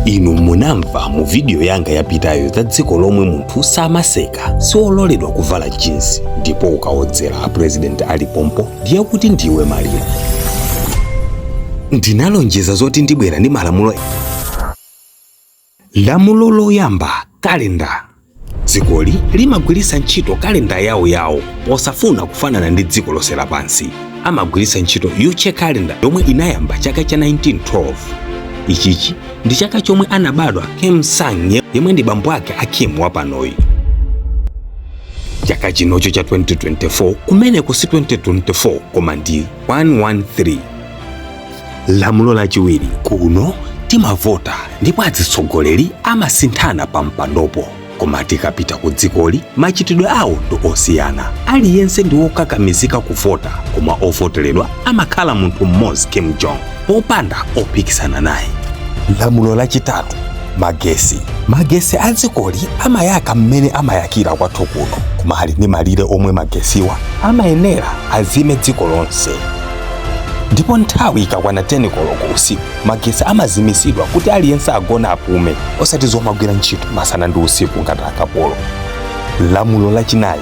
Inu munamva mu video yanga yapitayo za dziko lomwe munthu samaseka siololedwa kuvala jeans ndipo ukaodzera a president ali pompo ndiye kuti ndiwe maliro. Ndinalonjeza zoti ndibwera ndi malamulo. Lamulo loyamba, kalenda. Dzikoli limagwiritsa ntchito kalenda yawo posafuna kufanana ndi dziko lonse lapansi. Amagwiritsa ntchito Yuche calendar yomwe inayamba chaka cha 1912. Ichichi ndi chaka chomwe anabadwa Kem Sang yemwe ndi bambo ake a Kim wapanoyi. Chaka chinocho cha 2024 kumeneko si 2024 koma ndi 113. Lamulo lachiwiri, kuno timavota ndipo atsogoleri amasinthana pa mpandopo. Koma tikapita ku dzikoli machitidwe awo ndi osiyana. Aliyense ndi wokakamizika kuvota koma ovoteredwa amakhala munthu mmodzi Kim Jong popanda opikisana naye. Lamulo lachitatu, magesi. Magesi a dzikoli amayaka mmene amayakira kwathu kuno koma ali ndi malire omwe magesiwa amayenera azime dziko lonse. Ndipo nthawi ikakwana 10 koloko usiku magesi amazimisidwa kuti aliyense agona apume osati zomagwira ntchito masana ndi usiku ngati akapolo. Lamulo lachinayi,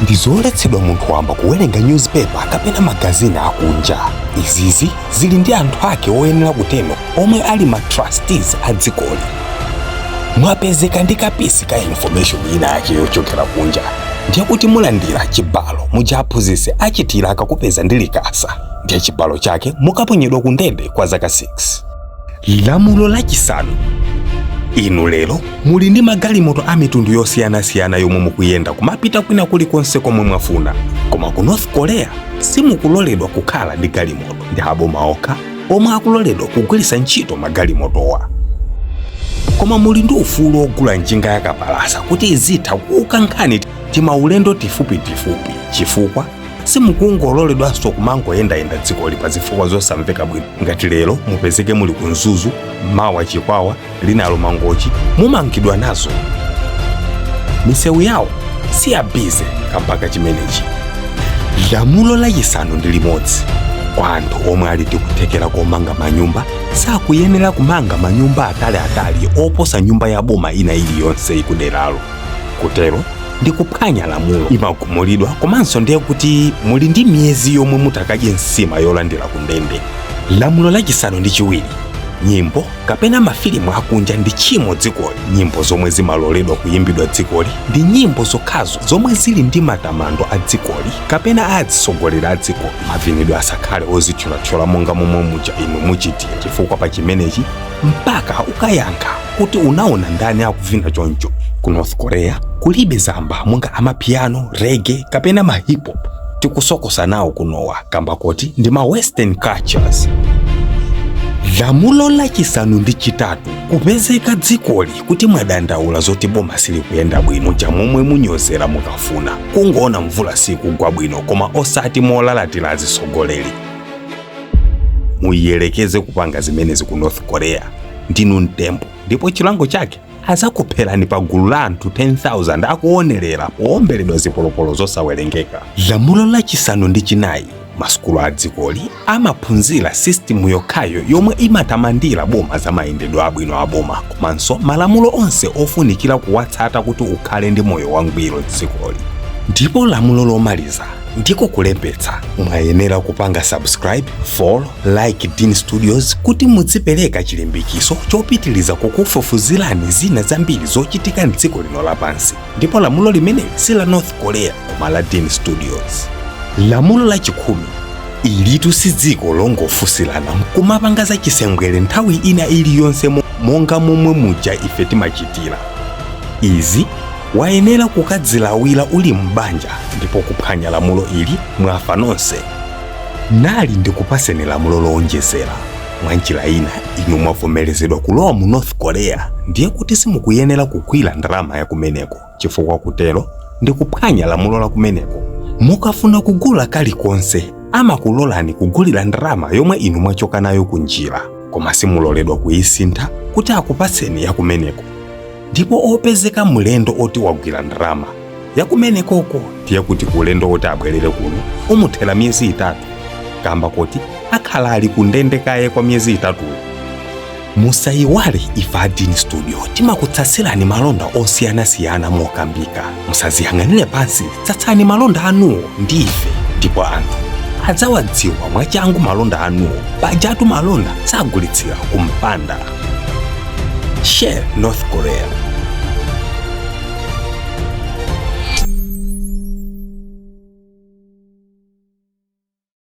ndi zoletsedwa munthu wamba kuwerenga newspaper kapena magazini akunja. Izizi zili ndi anthu ake oyenera kutero omwe ali ma trustees a dzikoli. Mwapezeka ndi kapisi ka information ina yake yochokera kunja ndiye kuti mulandira chibalo mujaphunzitse achitira akakupeza ndi likasa ndiye chibalo chake mukaponyedwa ku ndende kwa zaka 6. Lamulo lachisanu, inu lero muli ndi magalimoto a mitundu yosiyanasiyana yomwe mukuyenda kumapita kwina kulikonse komwe mwafuna. Koma ku North Korea simukuloledwa kukhala ndi galimoto, ndi aboma okha omwe akuloledwa kugwiritsa ntchito magalimotowa. Koma muli ndi ufulu ogula njinga yakapalasa kuti izitha kukankhani timaulendo tifupi chifukwa simukungololedwanso kumangoyendayenda dzikoli pa zifukwa zosamveka bwino. Ngati lero mupezeke muli ku Mzuzu, mawa Chikwawa, linalo Mangochi, mumangidwa nazo. Misewu yawo si yabize kampaka chimenechi. Lamulo lachisanu ndi limodzi, kwa anthu omwe ali tikuthekera komanga manyumba sakuyenera kumanga manyumba ataliatali oposa nyumba ya boma ina iliyonse ikuderalo. Kutero ndi kuphwanya lamulo imagumulidwa komanso ndiye kuti muli ndi miyezi yomwe mutakadye nsima yolandira ku ndende. Lamulo lachisanu ndi chiwiri, nyimbo kapena mafilimu akunja ndi chimo dzikoli. Nyimbo zomwe zimaloledwa kuyimbidwa dzikoli ndi nyimbo zokhazo zomwe zili ndi matamando a dzikoli kapena atsogoleri a dzikoli. Mavinidwe asakhale ozithyolathyola monga momwe muja inu muchitira chifukwa pa chimenechi mpaka ukayankha kuti unaona ndani akuvina choncho. Ku North Korea kulibe zamba monga amapiano, reggae kapena ma hip hop tikusokosa nawo kunowa kamba kuti ndi ma western cultures. Lamulo lachisanu ndi chitatu, kupezeka dzikoli kuti mwadandaula zoti boma sili kuyenda bwino ja momwe munyozera mukafuna kungoona mvula sikugwa bwino koma osati molalatira atsogoleri. Muyelekeze kupanga zimenezi ku North Korea ndinu mtembo ndipo chilango chake azakupherani pa gulu la anthu 10,000 akuonerera poomberedwa zipolopolo zosawerengeka. Lamulo lachisanu ndi chinayi, masukulu a dzikoli amaphunzira system yokhayo yomwe imatamandira boma za mayendedwe abwino a boma komanso malamulo onse ofunikira kuwatsata kuti ukhale ndi moyo wangwiro dzikoli. Ndipo lamulo lomaliza ndiko kulembetsa. Mwayenera kupanga subscribe, follow, like Dean Studios kuti mudzipereka chilimbikiso chopitiliza kukufufuzirani zina zambiri zochitika mdziko lino lapansi. Ndipo lamulo limeneli si la North Korea koma la Dean Studios. Lamulo lachikhumi, ilitu si dziko longofusilana kumapanga za chisengwere nthawi ina iliyonse monga momwe muja ife timachitira. Izi wayenera kukadzilawira uli mbanja ndipo kuphwanya lamulo ili mwafa nonse. Nali ndikupaseni lamulo lowonjezera. Mwanjira ina inu mwavomerezedwa kulowa mu North Korea ndiye kuti simukuyenera kugwira ndalama ya kumeneko chifukwa kutero ndikuphwanya lamulo la kumeneko. Mukafuna kugula kalikonse amakulolani kugulira ndalama yomwe inu mwachoka nayo kunjira koma simuloledwa kuyisintha kuti akupaseni ya kumeneko. Ndipo opezeka mulendo oti wagwira ndalama ya kumenekoko ndiye kuti ulendo oti abwerere kuno umuthera miyezi 3 kamba kuti akhala ali ku ndende kaye kwa miyezi 3. Musayiwale ife a Dini Studio timakutsatsirani malonda osiyanasiyana mokambika. Musaziyang'anire pansi, tsatsani malonda anuwo ndi ife ndipo anthu adzawadziwa mwachangu malonda anuwo. Pajatu malonda sagulitsidwa kumpanda. Shell North Korea.